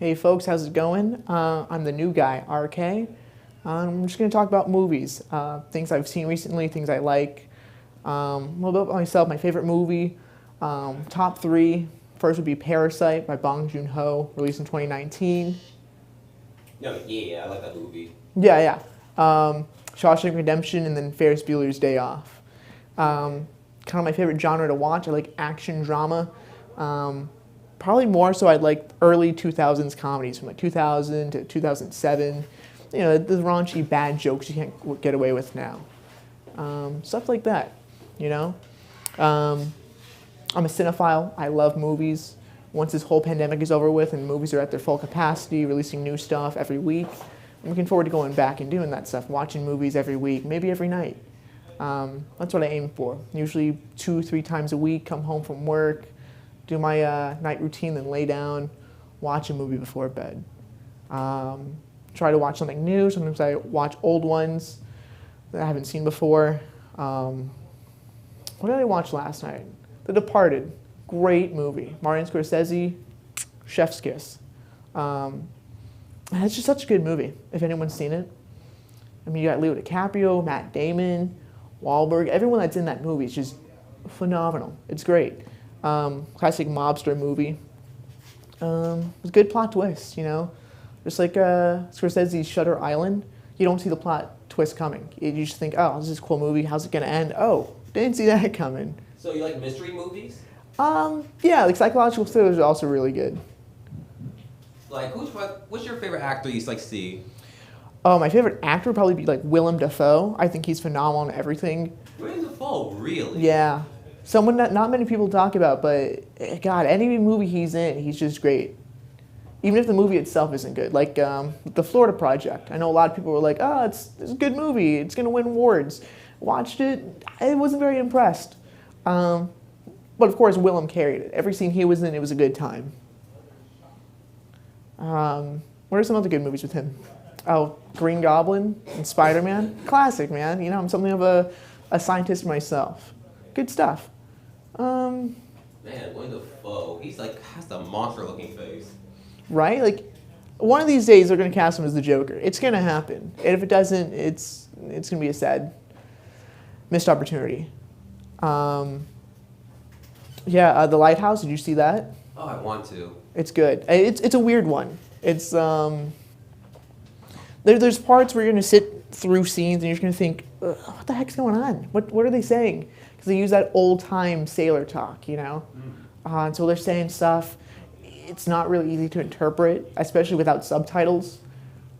Hey folks, how's it going? I'm the new guy, RK. I'm just going to talk about movies, things I've seen recently, things I like. A little bit about myself, my favorite movie, top three. First would be Parasite by Bong JoonHo, released in 2019. No, yeah, I like that movie. Yeah. Shawshank Redemption, and then Ferris Bueller's Day Off. Kind of my favorite genre to watch. I like action drama. Probably more so I'd like early 2000s comedies from like 2000 to 2007. You know, the raunchy bad jokes you can't get away with now. Stuff like that, you know. I'm a cinephile. I love movies. Once this whole pandemic is over with and movies are at their full capacity, releasing new stuff every week, I'm looking forward to going back and doing that stuff, watching movies every week, maybe every night. That's what I aim for. Usually 2-3 times a week, come home from work, do my night routine, then lay down, watch a movie before bed. Try to watch something new. Sometimes I watch old ones that I haven't seen before. What did I watch last night? The Departed. Great movie. Martin Scorsese, chef's kiss. It's just such a good movie, if anyone's seen it. I mean, you got Leo DiCaprio, Matt Damon, Wahlberg. Everyone that's in that movie is just phenomenal. It's great. Classic mobster movie. It was a good plot twist, you know. Just like Scorsese's Shutter Island, you don't see the plot twist coming. You just think, oh, this is a cool movie. How's it going to end? Oh, didn't see that coming. So you like mystery movies? Yeah, like psychological thrillers are also really good. Like, what's your favorite actor you like to see? Oh, my favorite actor would probably be like Willem Dafoe. I think he's phenomenal in everything. Willem Dafoe, really? Yeah. Someone that not many people talk about, but God, any movie he's in, he's just great. Even if the movie itself isn't good. Like The Florida Project. I know a lot of people were like, oh, it's a good movie. It's going to win awards. Watched it. I wasn't very impressed. But of course, Willem carried it. Every scene he was in, it was a good time. What are some other good movies with him? Oh, Green Goblin and Spider-Man. Classic, man. You know, I'm something of a scientist myself. Good stuff. Man, Willem Dafoe, he's like, has the monster-looking face. Right? Like, one of these days they're going to cast him as the Joker. It's going to happen. And if it doesn't, it's going to be a sad missed opportunity. The Lighthouse, did you see that? Oh, I want to. It's good. It's a weird one. It's there's parts where you're going to sit through scenes and you're just going to think, what the heck's going on? What are they saying? Because they use that old-time sailor talk, you know? And so they're saying stuff. It's not really easy to interpret, especially without subtitles.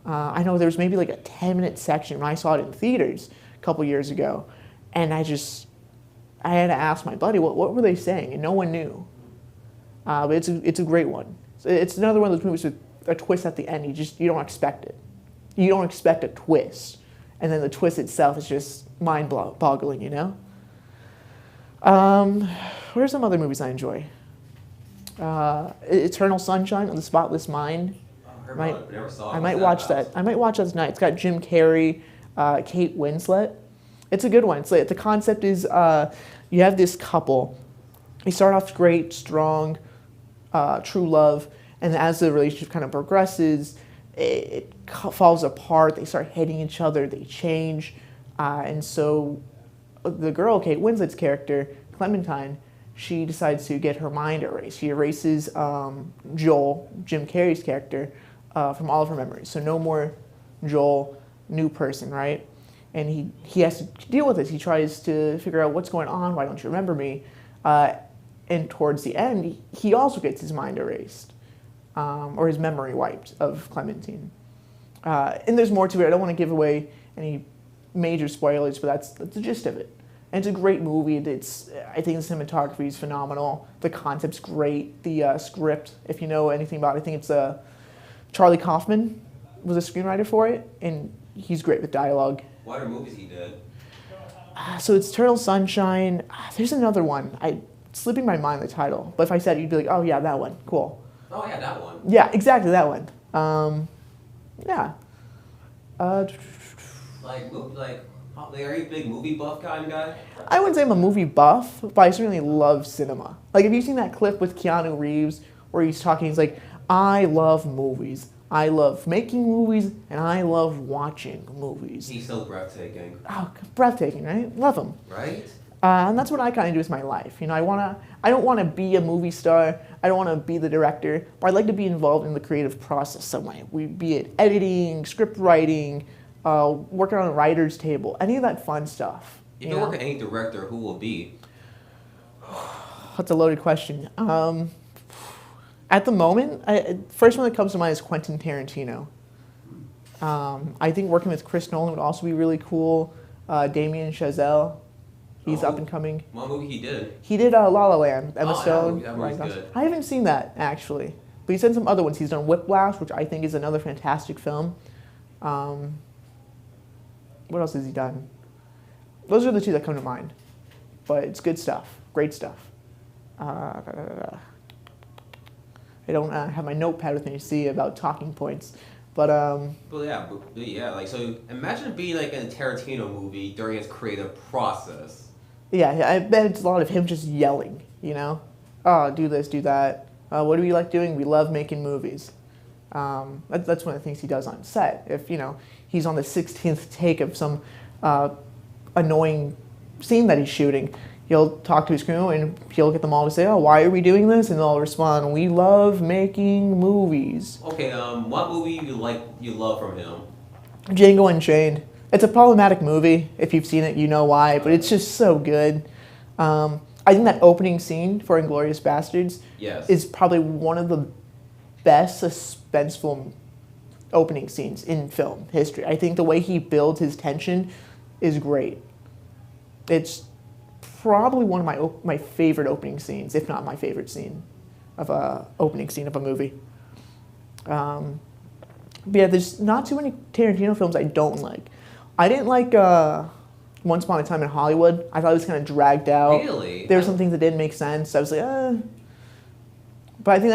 I know there was maybe like a 10-minute section when I saw it in theaters a couple years ago, and I had to ask my buddy, what were they saying? And no one knew. But it's a great one. It's another one of those movies with a twist at the end. You don't expect it. You don't expect a twist. And then the twist itself is just mind-boggling, you know? What are some other movies I enjoy? Eternal Sunshine of the Spotless Mind. I might watch that. I might watch that tonight. It's got Jim Carrey, Kate Winslet. It's a good one. It's like, the concept is you have this couple. They start off great, strong, true love, and as the relationship kind of progresses, it falls apart. They start hating each other. They change, and so the girl, Kate Winslet's character, Clementine, she decides to get her mind erased. She erases Joel, Jim Carrey's character, from all of her memories. So no more Joel, new person, right? And he has to deal with this. He tries to figure out what's going on. Why don't you remember me? And towards the end, he also gets his mind erased, or his memory wiped of Clementine. And there's more to it. I don't want to give away any major spoilers, but that's the gist of it. And it's a great movie. I think the cinematography is phenomenal. The concept's great. The script, if you know anything about it, I think it's Charlie Kaufman was a screenwriter for it, and he's great with dialogue. What other movies he did? So it's Eternal Sunshine. There's another one. It's slipping my mind the title, but if I said it, you'd be like, oh yeah, that one. Cool. Oh yeah, that one. Yeah, exactly that one. Yeah. Are you a big movie buff kind of guy? I wouldn't say I'm a movie buff, but I certainly love cinema. Like, have you seen that clip with Keanu Reeves where he's talking, he's like, I love movies. I love making movies, and I love watching movies. He's so breathtaking. Oh, breathtaking, right? Love him. Right? And that's what I kind of do with my life. You know, I don't want to be a movie star. I don't want to be the director, but I'd like to be involved in the creative process some way. Be it editing, script writing, working on a writer's table, any of that fun stuff. If you work with any director, who will be? That's a loaded question. At the moment, first one that comes to mind is Quentin Tarantino. I think working with Chris Nolan would also be really cool. Damien Chazelle. He's up and coming. What movie he did? He did La La Land, Emma Stone. That movie's good. I haven't seen that, actually. But he's done some other ones. He's done Whiplash, which I think is another fantastic film. What else has he done? Those are the two that come to mind. But it's good stuff. Great stuff. I don't have my notepad with me to see about talking points. But yeah, like, so imagine being like in a Tarantino movie during his creative process. Yeah, I bet it's a lot of him just yelling, you know? Oh, do this, do that. What do we like doing? We love making movies. That's one of the things he does on set. If, you know, he's on the 16th take of some annoying scene that he's shooting, he'll talk to his crew and he'll get them all to say, oh, why are we doing this? And they'll respond, we love making movies. Okay, what movie you love from him? Django Unchained. It's a problematic movie. If you've seen it, you know why, but it's just so good. I think that opening scene for Inglourious Basterds is probably one of the best suspenseful opening scenes in film history. I think the way he builds his tension is great. It's probably one of my favorite opening scenes, if not my favorite scene of a opening scene of a movie. But yeah, there's not too many Tarantino films I don't like. I didn't like Once Upon a Time in Hollywood. I thought it was kind of dragged out. Really? There were some things that didn't make sense. I was like, But I think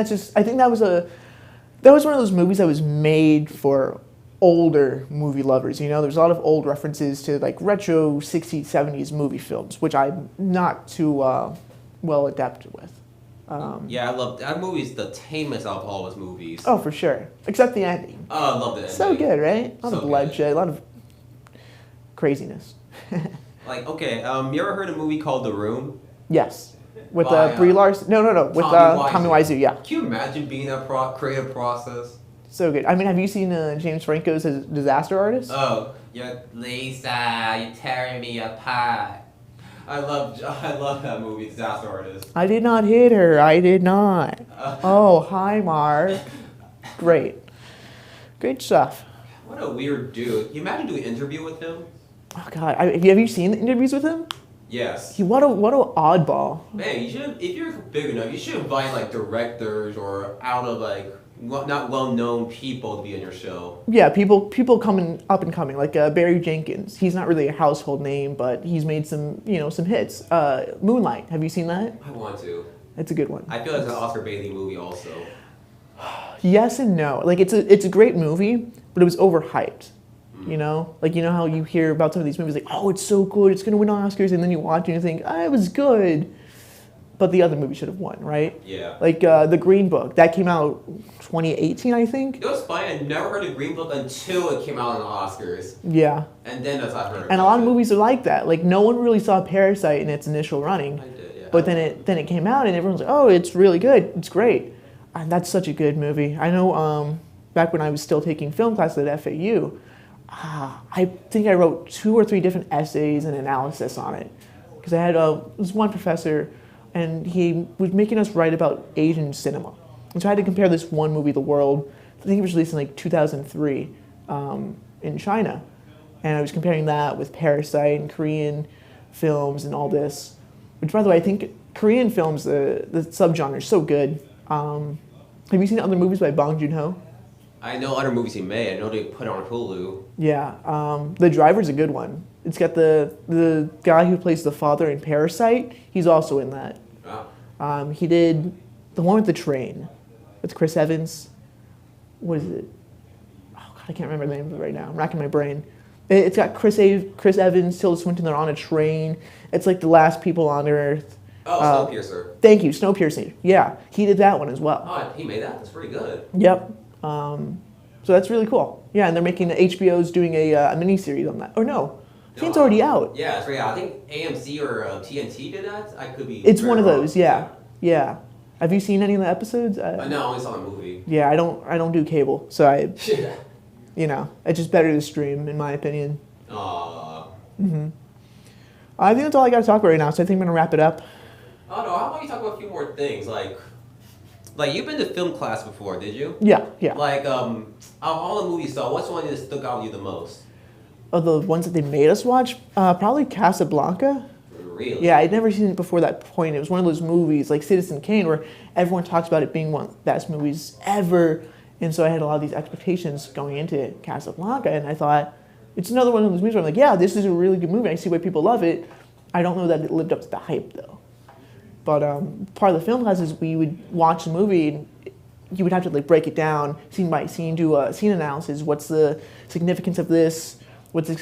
that was one of those movies that was made for older movie lovers. You know, there's a lot of old references to like retro 60s, 70s movie films, which I'm not too well adept with. Yeah, I love that movie's the tamest out of all of his movies. Oh, for sure. Except the ending. Oh, I love the ending. So good, right? A lot of bloodshed, good. a lot of craziness. Like, okay, you ever heard a movie called The Room? Yes. With Brie Larson? No. With Tommy Wiseau, yeah. Can you imagine being that creative process? So good. I mean, have you seen James Franco's Disaster Artist? Oh, you're Lisa, you're tearing me apart. I love that movie, Disaster Artist. I did not hit her. I did not. Oh, hi, Mark. Great stuff. What a weird dude. Can you imagine doing an interview with him? Oh God, have you seen the interviews with him? Yes. What an oddball. Man, you should, if you're big enough, you should invite like directors or out of like not well-known people to be on your show. Yeah, people coming up and coming, like Barry Jenkins. He's not really a household name, but he's made some hits. Moonlight. Have you seen that? I want to. It's a good one. I feel like it's an Oscar-baiting movie also. Yes and no. Like it's a great movie, but it was overhyped. You know, like you know how you hear about some of these movies, like, oh, it's so good, it's gonna win Oscars, and then you watch it and you think, it was good, but the other movie should have won, right? Yeah. Like The Green Book, that came out 2018, I think. It was funny. I never heard of Green Book until it came out on the Oscars. Yeah. And then that's how I heard. And a lot of movies are like that. Like no one really saw Parasite in its initial running. I did, yeah. But then it came out and everyone's like, oh, it's really good, it's great, and that's such a good movie. I know. Back when I was still taking film classes at FAU. I think I wrote 2 or 3 different essays and analysis on it because I had this one professor, and he was making us write about Asian cinema, and so I had to compare this one movie, The World. I think it was released in like 2003 in China, and I was comparing that with Parasite and Korean films and all this. Which, by the way, I think Korean films, the subgenre is so good. Have you seen other movies by Bong JoonHo? I know other movies he made. I know they put it on Hulu. Yeah, The Driver's a good one. It's got the guy who plays the father in Parasite. He's also in that. Oh. He did the one with the train with Chris Evans. What is it? Oh God, I can't remember the name of it right now. I'm racking my brain. It's got Chris Evans, Tilda Swinton. They're on a train. It's like the last people on Earth. Oh, Snowpiercer. Thank you, Snowpiercer. Yeah, he did that one as well. Oh, he made that? That's pretty good. Yep. So that's really cool. Yeah, and they're making HBO's doing a miniseries on that. Or no, I think it's already out. Yeah, it's right out. I think AMC or TNT did that. I could be. It's one of those. Yeah. Have you seen any of the episodes? No, I only saw the movie. Yeah, I don't do cable, so Yeah. It's just better to stream, in my opinion. Mm-hmm. I think that's all I got to talk about right now, so I think I'm going to wrap it up. Oh, no, how about you talk about a few more things? Like you've been to film class before, did you? Yeah. Like, all the movies, so what's the one that stuck out with you the most? Oh, the ones that they made us watch? Probably Casablanca. Really? Yeah, I'd never seen it before that point. It was one of those movies, like Citizen Kane, where everyone talks about it being one of the best movies ever. And so I had a lot of these expectations going into Casablanca, and I thought, it's another one of those movies where I'm like, yeah, this is a really good movie. I see why people love it. I don't know that it lived up to the hype, though. But part of the film class is we would watch the movie, and you would have to break it down scene by scene, do a scene analysis. What's the significance of this? What's the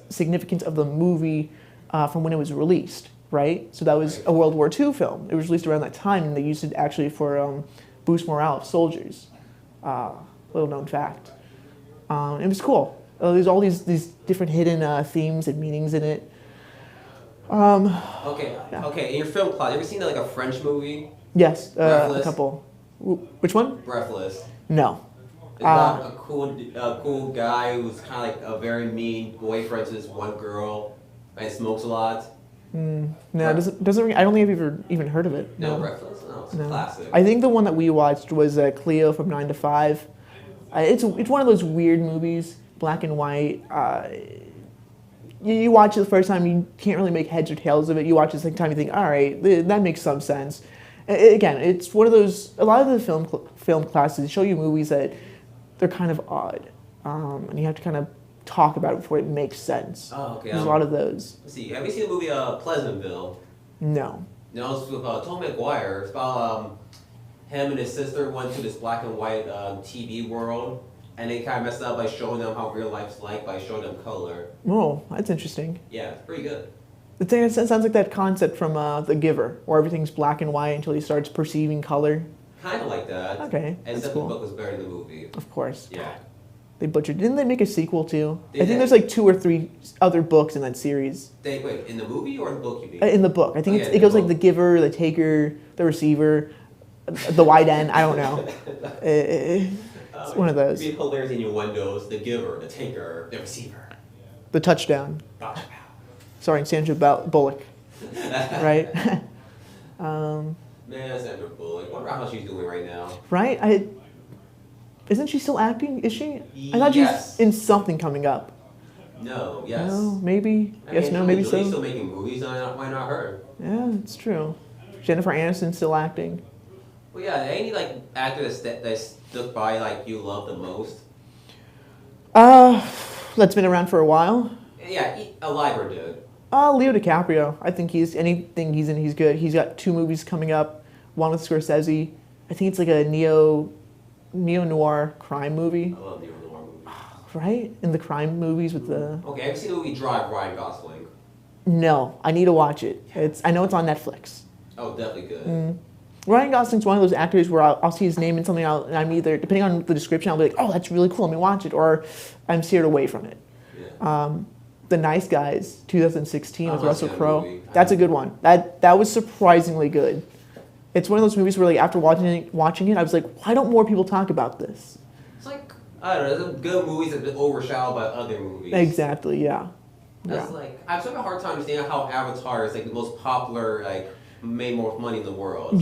significance of the movie from when it was released, right? So that was a World War II film. It was released around that time, and they used it actually for boost morale of soldiers. Little known fact. It was cool. There's all these different hidden themes and meanings in it. Okay. In your film class, you ever seen a French movie? Yes, a couple. Which one? Breathless. No. It's about a cool guy who's kind of a very mean boyfriend to this one girl, and smokes a lot. No, doesn't. I don't think I've ever even heard of it. No, Breathless. No, it's a classic. I think the one that we watched was Cleo from 9 to 5. It's one of those weird movies, black and white. You watch it the first time, you can't really make heads or tails of it. You watch it the second time, you think, all right, that makes some sense. Again, it's one of those. A lot of the film classes show you movies that they're kind of odd, and you have to kind of talk about it before it makes sense. Oh, okay. There's a lot of those. Let's see. Have you seen the movie Pleasantville? No. No, it's with Tom McGuire. It's about him and his sister went to this black and white TV world, and they kind of messed up by showing them how real life's like by showing them color. Oh, that's interesting. Yeah, it's pretty good. The thing it sounds like that concept from The Giver, where everything's black and white until he starts perceiving color. Kind of like that. Okay, that's except cool. the book was better than the movie. Of course. Yeah. They butchered. Didn't they make a sequel too? Did I think they? there's 2 or 3 other books in that series. Wait, in the movie or in the book you mean? In the book. I think it goes like The Giver, The Taker, The Receiver, The Wide End. I don't know. It's one of those. It'd be hilarious in your windows. The Giver, The Taker, The Receiver. The Touchdown. Starring Sandra Bullock. Right? Man, Sandra Bullock. I wonder how she's doing right now. Right? Isn't she still acting? Is she? I thought Yes. she's in something coming up. No, yes. No, maybe. I Yes, mean, no, maybe Julie's so. still making movies, why not her? Yeah, it's true. Jennifer Aniston still acting. Well, yeah, any actor that stuck by you love the most? That's been around for a while. Yeah, alive or dead. Leo DiCaprio. I think anything he's in, he's good. He's got 2 movies coming up. One with Scorsese. I think it's like a neo-noir crime movie. I love neo-noir movies. Right? In the crime movies with the... Okay, have you seen the movie Drive, Ryan Gosling? No, I need to watch it. I know it's on Netflix. Oh, definitely good. Ryan Gosling's one of those actors where I'll see his name in something, and I'm either, depending on the description, I'll be like, oh, that's really cool, let me watch it, or I'm steered away from it. Yeah. The Nice Guys, 2016 with Russell seen that Crowe. movie. That's a good one. That was surprisingly good. It's one of those movies where after watching it, I was like, why don't more people talk about this? It's I don't know, there's good movies that have been overshadowed by other movies. Exactly, yeah. That's I'm having a hard time understanding how Avatar is the most popular, made more money in the world.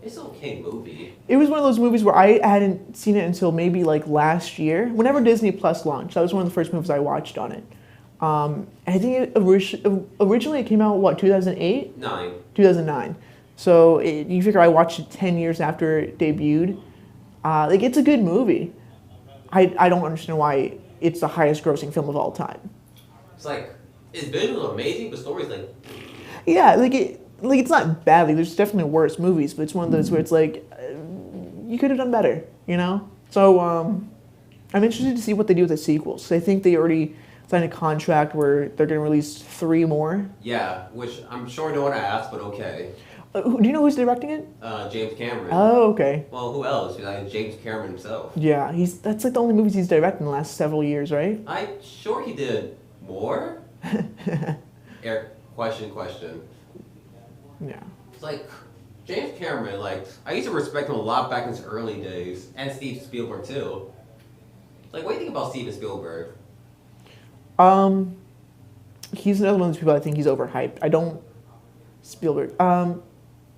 It's an okay movie. It was one of those movies where I hadn't seen it until maybe last year. Whenever Disney Plus launched, that was one of the first movies I watched on it. I think originally it came out, 2008? 2009. So you figure I watched it 10 years after it debuted. It's a good movie. I don't understand why it's the highest grossing film of all time. It's it's visually amazing, but story's Yeah, it's not bad. There's definitely worse movies, but it's one of those where it's you could have done better, you know? So I'm interested to see what they do with the sequels. I think they already signed a contract where they're going to release 3 more. Yeah, which I'm sure no one asked, but okay. Do you know who's directing it? James Cameron. Oh, okay. Well, who else? James Cameron himself. Yeah, that's like the only movies he's directed in the last several years, right? I'm sure he did more. Question. Yeah. It's like James Cameron. Like I used to respect him a lot back in his early days, and Steve Spielberg too. Like, what do you think about Steven Spielberg? He's another one of those people I think he's overhyped. I don't Spielberg.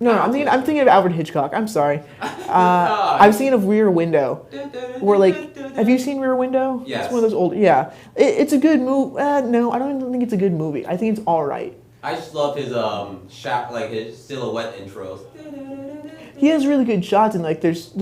No, I'm thinking of Alfred Hitchcock. I'm sorry. I've seen of Rear Window. Or like, have you seen Rear Window? Yes. It's one of those old. Yeah, it's a good movie. No, I don't even think it's a good movie. I think it's all right. I just love his his silhouette intros. He has really good shots and like there's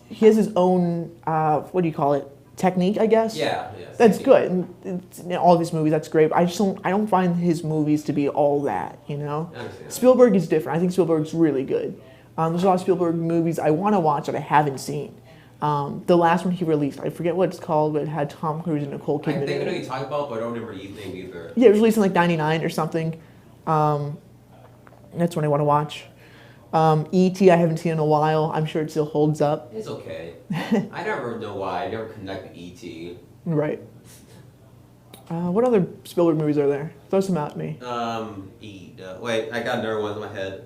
he has his own what do you call it, technique, I guess. Yeah. That's good. And in all of his movies, that's great. But I don't find his movies to be all that, you know? I understand. Spielberg is different. I think Spielberg's really good. There's a lot of Spielberg movies I want to watch that I haven't seen. The last one he released, I forget what it's called, but it had Tom Cruise and Nicole Kidman. I think I in know it. what you're talking about, but I don't remember the name either. Yeah, it was released in like '99 or something. That's when I want to watch. E.T. I haven't seen in a while. I'm sure it still holds up. It's okay. I never know why. I never connect with E.T. Right. What other Spielberg movies are there? Throw some out at me. Wait, I got another one in my head.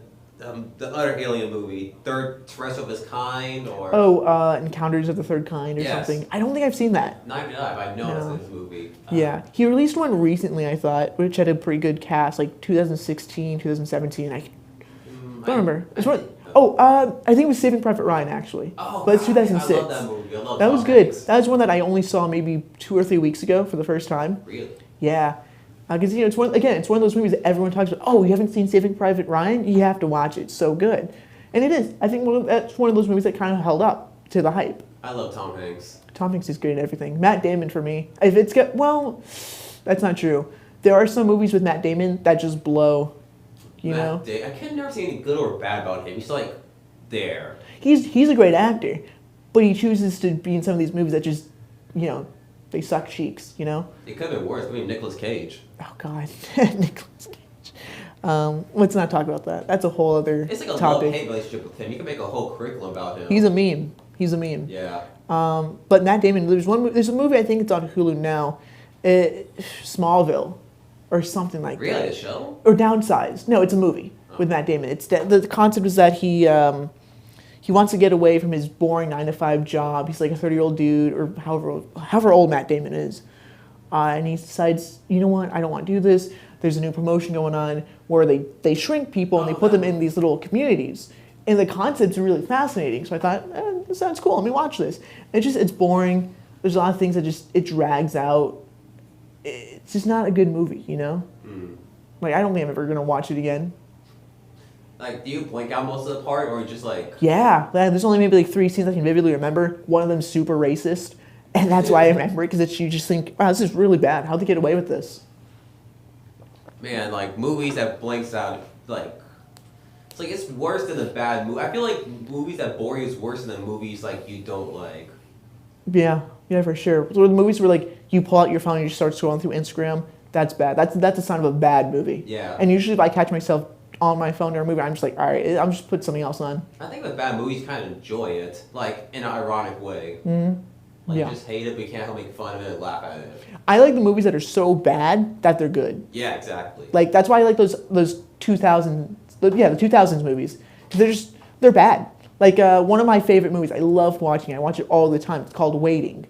The other alien movie, Third Terrestrial of His Kind, or Encounters of the Third Kind or Yes. something. I don't think I've seen that. Neither did I, but I know it's this movie. Yeah, he released one recently, I thought, which had a pretty good cast, like 2016, 2017. I don't remember. I think it was Saving Private Ryan, actually. Oh, but it's 2006. I love that movie. I love That was Tom good. Hanks. That was one that I only saw maybe 2 or 3 weeks ago for the first time. Really? Yeah. Because, it's one of those movies that everyone talks about. Oh, you haven't seen Saving Private Ryan? You have to watch it. It's so good. And it is. I think that's one of those movies that kind of held up to the hype. I love Tom Hanks. Tom Hanks is great at everything. Matt Damon for me. If it's got, well, that's not true. There are some movies with Matt Damon that just blow, you know? I can never say anything good or bad about him. He's like there. He's a great actor, but he chooses to be in some of these movies that just, they suck cheeks, you know? It could have been worse. I mean, Nicolas Cage. Oh, God. Nicolas Cage. Let's not talk about that. That's a whole other It's like a topic. love-hate relationship with him. You can make a whole curriculum about him. He's a meme. Yeah. But Matt Damon, there's a movie, I think it's on Hulu now, Smallville, or something like that. Really? A show? Or Downsized. No, it's a movie with Matt Damon. It's the concept is that he wants to get away from his boring 9-to-5 job. He's like a 30-year-old dude, or however old Matt Damon is, and he decides, you know what, I don't want to do this. There's a new promotion going on where they shrink people and they put them in these little communities. And the concept's really fascinating. So I thought, this sounds cool. Let me watch this. It's boring. There's a lot of things that it drags out. It's just not a good movie, you know? Mm. Like, I don't think I'm ever going to watch it again. Like, do you blank out most of the part, or just like... Yeah. There's only maybe like 3 scenes I can vividly remember. One of them's super racist. And that's why I remember it, because you just think, wow, this is really bad. How'd they get away with this? Man, like, movies that blanks out, like... It's like, it's worse than a bad movie. I feel like movies that bore you is worse than movies, like, you don't like. Yeah, for sure. So the movies where, like, you pull out your phone and you start scrolling through Instagram, that's bad. That's a sign of a bad movie. Yeah. And usually if I catch myself on my phone during a movie, I'm just like, all right, I'm just put something else on. I think with bad movies, you kind of enjoy it, like, in an ironic way. Mm-hmm. Like, Yeah. you just hate it, but you can't help make fun of it and laugh at it. I like the movies that are so bad that they're good. Yeah, exactly. Like, that's why I like those 2000s, the 2000s movies. They're bad. Like, one of my favorite movies, I love watching it. I watch it all the time. It's called Waiting.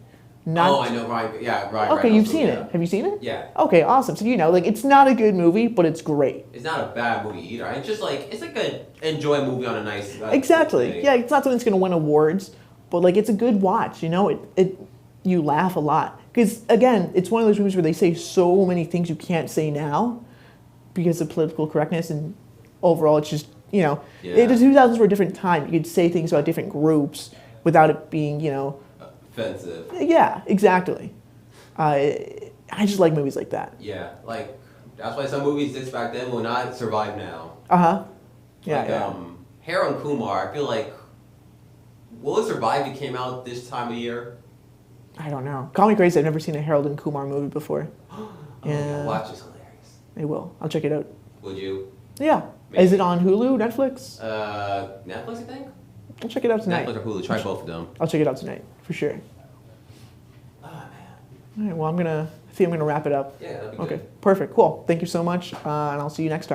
I know, right. Yeah, right. Okay, you've seen it. Have you seen it? Yeah. Okay, awesome. So, like, it's not a good movie, but it's great. It's not a bad movie either. It's just like, it's like an enjoy movie on a nice... Exactly. day. Yeah, it's not something that's going to win awards, but, like, it's a good watch, you know? You laugh a lot. Because, again, it's one of those movies where they say so many things you can't say now because of political correctness, and overall it's just, the 2000s were a different time. You could say things about different groups without it being, offensive. Yeah, exactly. I just like movies like that. Yeah, like, that's why some movies exist back then will not survive now. Uh-huh. Yeah, like, Harold and Kumar, I feel like, will it survive if it came out this time of year? I don't know. Call me crazy, I've never seen a Harold and Kumar movie before. Oh, yeah, watch is hilarious. I will. I'll check it out. Would you? Yeah. Maybe. Is it on Hulu, Netflix? Netflix, I think. I'll check it out tonight. Netflix or Hulu. Try both of them. I'll check it out tonight for sure. Oh man. All right. Well, I'm gonna wrap it up. Yeah, that'd be Okay. good. Perfect. Cool. Thank you so much, and I'll see you next time.